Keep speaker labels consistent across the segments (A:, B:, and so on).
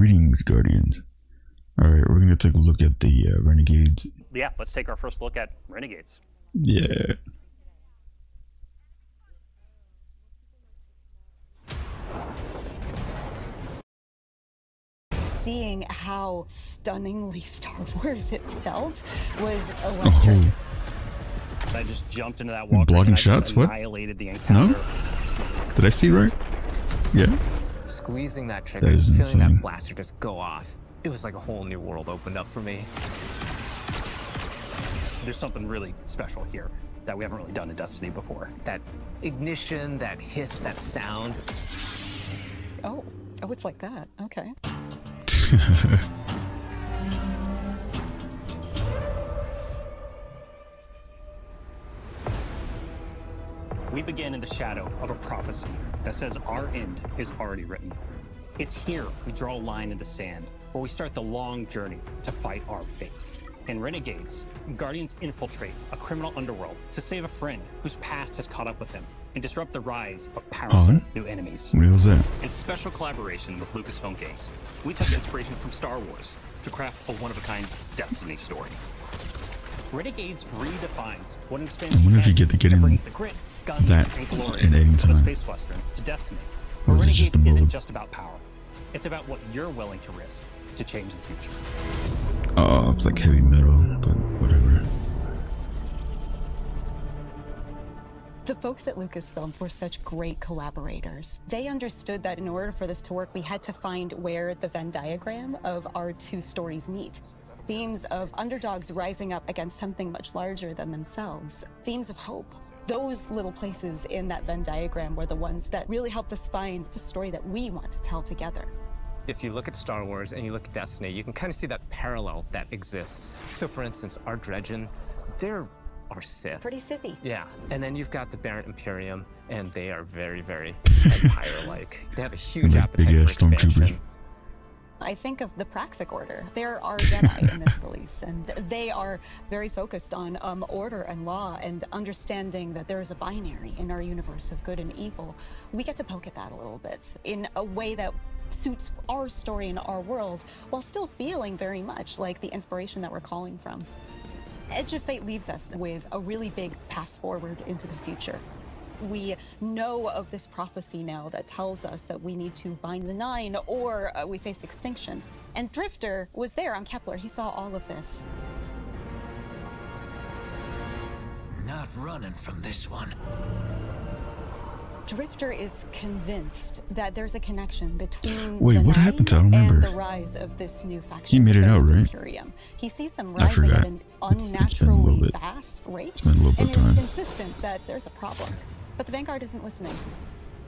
A: Greetings, Guardians. Alright, we're gonna take a look at the Renegades.
B: Yeah, let's take our first look at Renegades.
A: Yeah.
C: Seeing how stunningly Star Wars it felt was electric.
A: Oh.
B: I just jumped into that walker
A: Blocking
B: and I
A: shots?
B: just
A: What?
B: annihilated the encounter.
A: No? Did I see right? Yeah.
D: Squeezing that trigger,
A: That is
D: feeling
A: insane.
D: that blaster just go off. It was like a whole new world opened up for me.
B: There's something really special here that we haven't really done in Destiny before.
D: That ignition, that hiss, that sound.
C: Oh, it's like that. Okay.
B: We begin in the shadow of a prophecy that says our end is already written. It's here we draw a line in the sand, where we start the long journey to fight our fate. In Renegades, Guardians infiltrate a criminal underworld to save a friend whose past has caught up with him and disrupt the rise of powerful new enemies.
A: What was that?
B: In special collaboration with Lucasfilm Games, we took inspiration from Star Wars to craft a one-of-a-kind Destiny story. Renegades redefines what an expansive
A: I wonder if you get to get in
B: brings the grit, guns,
A: that
B: and glory
A: in editing
B: of a
A: time.
B: space western to Destiny.
A: Or is it just the
B: Renegades isn't
A: mode?
B: just about power. It's about what you're willing to risk to change the future.
A: Oh, it's like heavy metal, but whatever.
C: The folks at Lucasfilm were such great collaborators. They understood that in order for this to work, we had to find where the Venn diagram of our two stories meet. Themes of underdogs rising up against something much larger than themselves. Themes of hope. Those little places in that Venn diagram were the ones that really helped us find the story that we want to tell together.
D: If you look at Star Wars and you look at Destiny, you can kind of see that parallel that exists. So for instance, our Dredgen, they're our Sith.
C: Pretty Sithy.
D: Yeah, and then you've got the Barrett Imperium, and they are very, very Empire-like. They have a huge
A: Like
D: appetite
A: big-ass
D: for expansion.
A: stormtroopers.
C: I think of the Praxic Order. There are Jedi in this release, and they are very focused on order and law and understanding that there is a binary in our universe of good and evil. We get to poke at that a little bit in a way that suits our story and our world, while still feeling very much like the inspiration that we're calling from. Edge of Fate leaves us with a really big pass forward into the future. We know of this prophecy now that tells us that we need to bind the Nine or we face extinction. And Drifter was there on Kepler. He saw all of this.
E: Not running from this one.
C: Drifter is convinced that there's a connection between
A: Wait,
C: the
A: what
C: Nine
A: happened to- I don't
C: and
A: remember.
C: the rise of this new faction.
A: He made it
C: the
A: out, right?
C: Imperium. He sees them
A: I
C: rising
A: forgot.
C: at an
A: It's been a little
C: unnaturally
A: bit.
C: fast rate.
A: It's been a little bit
C: and
A: of time.
C: is insistent that there's a problem. But the Vanguard isn't listening.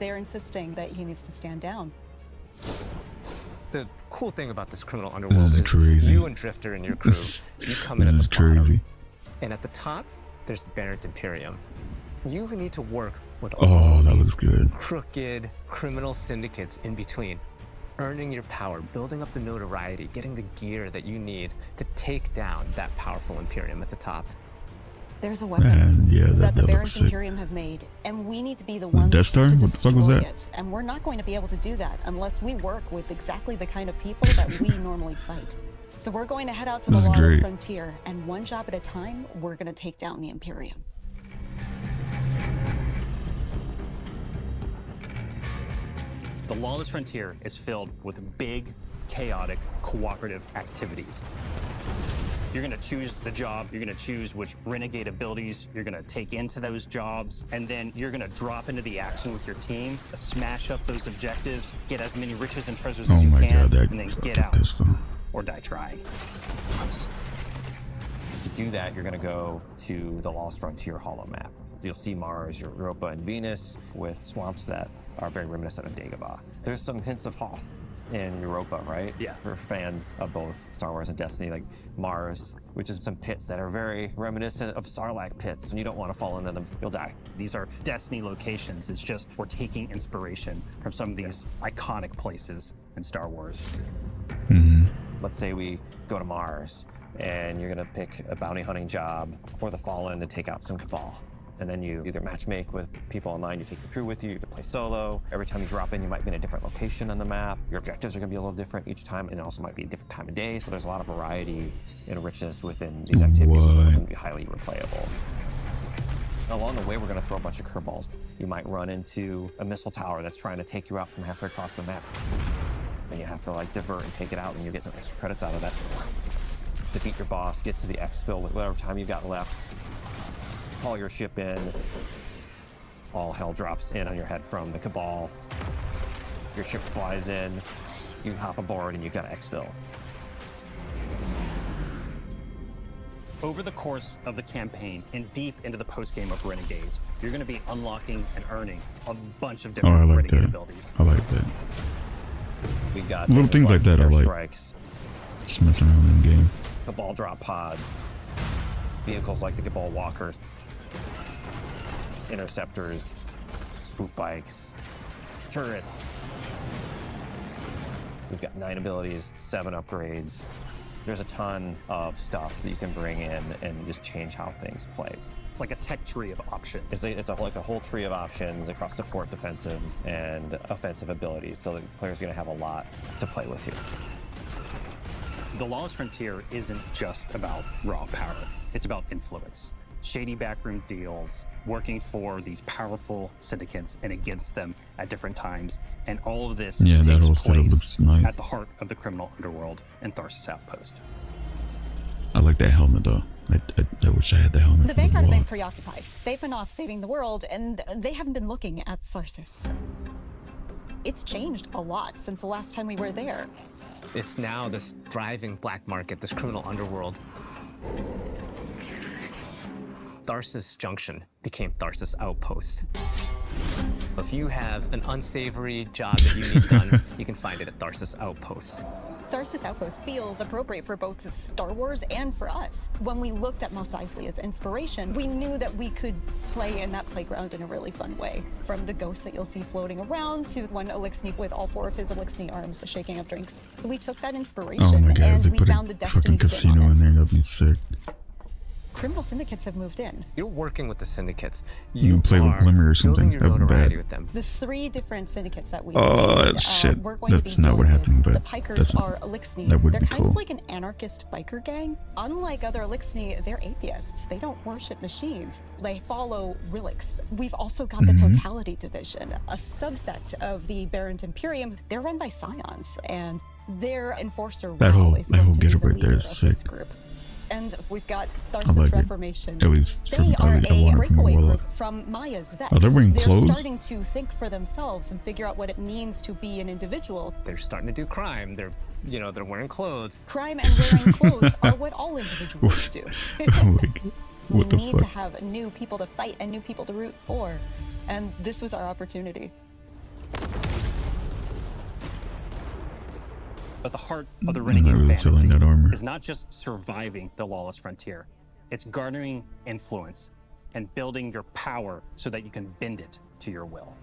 C: They're insisting that he needs to stand down.
D: The cool thing about this criminal underworld
A: This is crazy.
D: you and Drifter and your crew, you come in
A: This
D: at
A: is
D: the bottom.
A: crazy.
D: And at the top, there's the Barrett Imperium. You need to work with
A: Oh,
D: all
A: that
D: these
A: looks good.
D: crooked criminal syndicates in between, earning your power, building up the notoriety, getting the gear that you need to take down that powerful Imperium at the top.
C: There's a weapon
A: Man, yeah,
C: that the
A: that looks
C: Barrett
A: sick.
C: Imperium have made, and we need to be the ones
A: Death Star?
C: to
A: What the fuck was
C: destroy
A: that?
C: it. And we're not going to be able to do that unless we work with exactly the kind of people that we normally fight. So we're going to head out to
A: This
C: the
A: is
C: lawless
A: great.
C: frontier, and one job at a time, we're going to take down the Imperium.
B: The lawless frontier is filled with big, chaotic, cooperative activities. You're gonna choose the job, you're gonna choose which renegade abilities you're gonna take into those jobs, and then you're gonna drop into the action with your team, smash up those objectives, get as many riches and treasures
A: Oh
B: as you
A: my
B: can,
A: god, that
B: and then
A: fucking
B: get out
A: pistol.
B: or die trying.
F: To do that, you're going to go to the Lost Frontier holo map. You'll see Mars, Europa, and Venus with swamps that are very reminiscent of Dagobah. There's some hints of Hoth in Europa, right?
B: Yeah.
F: For fans of both Star Wars and Destiny, like Mars, which is some pits that are very reminiscent of Sarlacc pits, and you don't want to fall into them, you'll die.
B: These are Destiny locations. It's just we're taking inspiration from some of these iconic places in Star Wars.
F: Let's say we go to Mars, and you're going to pick a bounty hunting job for the Fallen to take out some Cabal. And then you either matchmake with people online, you take your crew with you, you can play solo. Every time you drop in, you might be in a different location on the map. Your objectives are gonna be a little different each time, and it also might be a different time of day, so there's a lot of variety and richness within these activities, so it's gonna be highly replayable. Along the way, we're gonna throw a bunch of curveballs. You might run into a missile tower that's trying to take you out from halfway across the map. And you have to like divert and take it out, and you get some extra credits out of that. Defeat your boss, get to the exfil with whatever time you've got left. Call your ship in. All hell drops in on your head from the Cabal. Your ship flies in, you hop aboard, and you got to exfil.
B: Over the course of the campaign and deep into the post-game of Renegades, you're going to be unlocking and earning a bunch of different
A: I like
B: Renegade
A: that.
B: abilities.
A: I like that.
F: We got
A: Little things like that I like.
F: strikes,
A: Just messing around in the game.
F: Cabal drop pods, vehicles like the Cabal walkers, interceptors, swoop bikes, turrets. We've got 9 abilities, 7 upgrades. There's a ton of stuff that you can bring in and just change how things play.
B: It's like a tech tree of options.
F: It's like a whole tree of options across support, defensive, and offensive abilities. So the player's going to have a lot to play with here.
B: The Lawless Frontier isn't just about raw power. It's about influence. Shady backroom deals, working for these powerful syndicates and against them at different times. And all of this
A: Yeah, that
B: takes
A: whole setup
B: place
A: looks nice.
B: at the heart of the criminal underworld and Tharsis Outpost.
A: I like that helmet though. I wish I had the helmet.
C: The
A: from
C: Vanguard have
A: wall.
C: been preoccupied. They've been off saving the world, and they haven't been looking at Tharsis. It's changed a lot since the last time we were there.
D: It's now this thriving black market, this criminal underworld. Tharsis Junction became Tharsis Outpost. If you have an unsavory job that you need done, you can find it at Tharsis Outpost.
C: Tharsis Outpost feels appropriate for both Star Wars and for us. When we looked at Mos Eisley as inspiration, we knew that we could play in that playground in a really fun way. From the ghosts that you'll see floating around to one Elixni with all 4 of his Elixni arms shaking up drinks. We took that inspiration
A: Oh my god, if
C: and
A: they
C: we
A: put
C: found the
A: a fucking
C: Destiny spin on
A: casino
C: it.
A: in there, that'd be sick.
C: Criminal syndicates have moved in.
D: You're working with the syndicates.
A: You can play with
D: are
A: Glimmer or something.
D: building your
A: That'd be
D: notoriety
A: bad.
D: with them.
C: The 3 different syndicates that we
A: Oh,
C: made,
A: shit.
C: we're going to
A: That's
C: be
A: not what
C: dealing
A: happened,
C: with.
A: but
C: the Pikers
A: that's not-
C: are Elixni.
A: that would
C: They're
A: be
C: kind
A: cool.
C: of like an anarchist biker gang. Unlike other Elixni, they're atheists. They don't worship machines. They follow relics. We've also got the Totality Division, a subset of the Barrent Imperium. They're run by Scions, and their enforcer
A: That
C: Rao
A: whole-
C: is
A: that
C: going
A: whole
C: to be
A: getup
C: the
A: right there
C: leader
A: is
C: of this
A: sick.
C: group. And we've got
A: I
C: Tharsis
A: like it.
C: Reformation.
A: At least
C: They
A: from
C: are
A: I
C: a
A: want it from the
C: breakaway
A: wall
C: group
A: off.
C: from Maya's vets.
A: Oh, they're wearing clothes?
C: starting to think for themselves and figure out what it means to be an individual.
D: They're starting to do crime. They're wearing clothes.
C: Crime and wearing clothes are what all individuals do.
A: Oh my god. What the
C: we need to
A: fuck?
C: have new people to fight and new people to root for. And this was our opportunity.
B: But the heart of the
A: I'm
B: Renegade
A: not really feeling
B: fantasy
A: that armor.
B: is not just surviving the Lawless Frontier. It's garnering influence and building your power so that you can bend it to your will.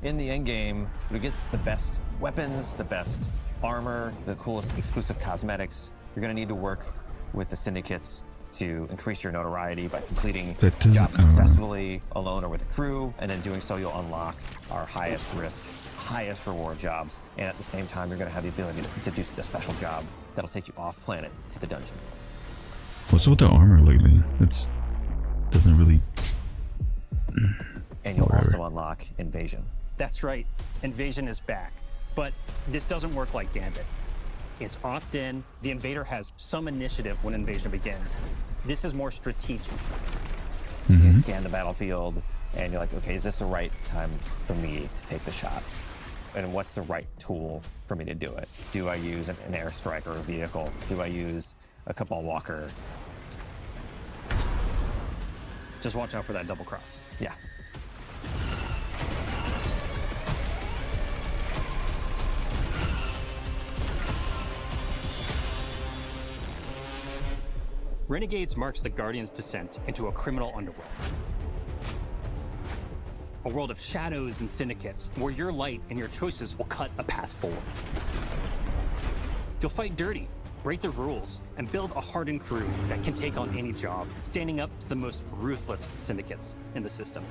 F: In the end game, we get the best weapons, the best armor, the coolest exclusive cosmetics. You're going to need to work with the syndicates to increase your notoriety by completing
A: That doesn't-
F: jobs successfully alone or with a crew, and then doing so you'll unlock our highest risk, highest reward jobs, and at the same time you're going to have the ability to do a special job that'll take you off planet to the dungeon.
A: What's with the armor lately? It's doesn't really.
F: And you'll
A: Whatever.
F: also unlock Invasion.
B: That's right, Invasion is back. But this doesn't work like Gambit. It's opt-in, the invader has some initiative when Invasion begins. This is more strategic.
F: You scan the battlefield, and you're like, okay, is this the right time for me to take the shot? And what's the right tool for me to do it? Do I use an airstrike or a vehicle? Do I use a Cabal walker?
B: Just watch out for that double cross.
F: Yeah.
B: Renegades marks the Guardian's descent into a criminal underworld. A world of shadows and syndicates, where your light and your choices will cut a path forward. You'll fight dirty, break the rules, and build a hardened crew that can take on any job, standing up to the most ruthless syndicates in the system.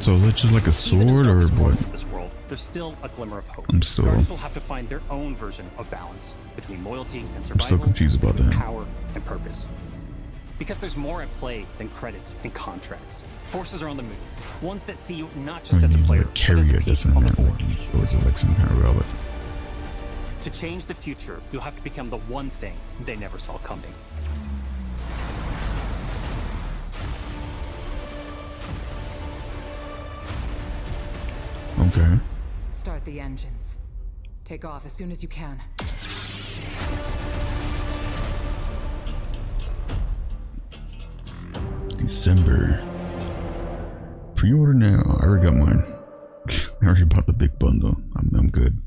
A: So is it just like a sword or what?
B: This world, there's still a glimmer of hope.
A: I'm still-
B: Guardians will have to find their own version of balance between loyalty and survival.
A: I'm still confused about
B: between
A: that.
B: Power and purpose. Because there's more at play than credits and contracts. Forces are on the move. Ones that see you not
A: I
B: just
A: mean,
B: as a
A: he's
B: player,
A: like a
B: but as a
A: carrier,
B: piece
A: doesn't
B: on the
A: matter.
B: board.
A: Like he's, or is it like some kind of relic?
B: To change the future, you'll have to become the one thing they never saw coming.
A: Okay.
G: Start the engines. Take off as soon as you can.
A: December. Pre-order now. I already got mine. I already bought the big bundle. I'm good.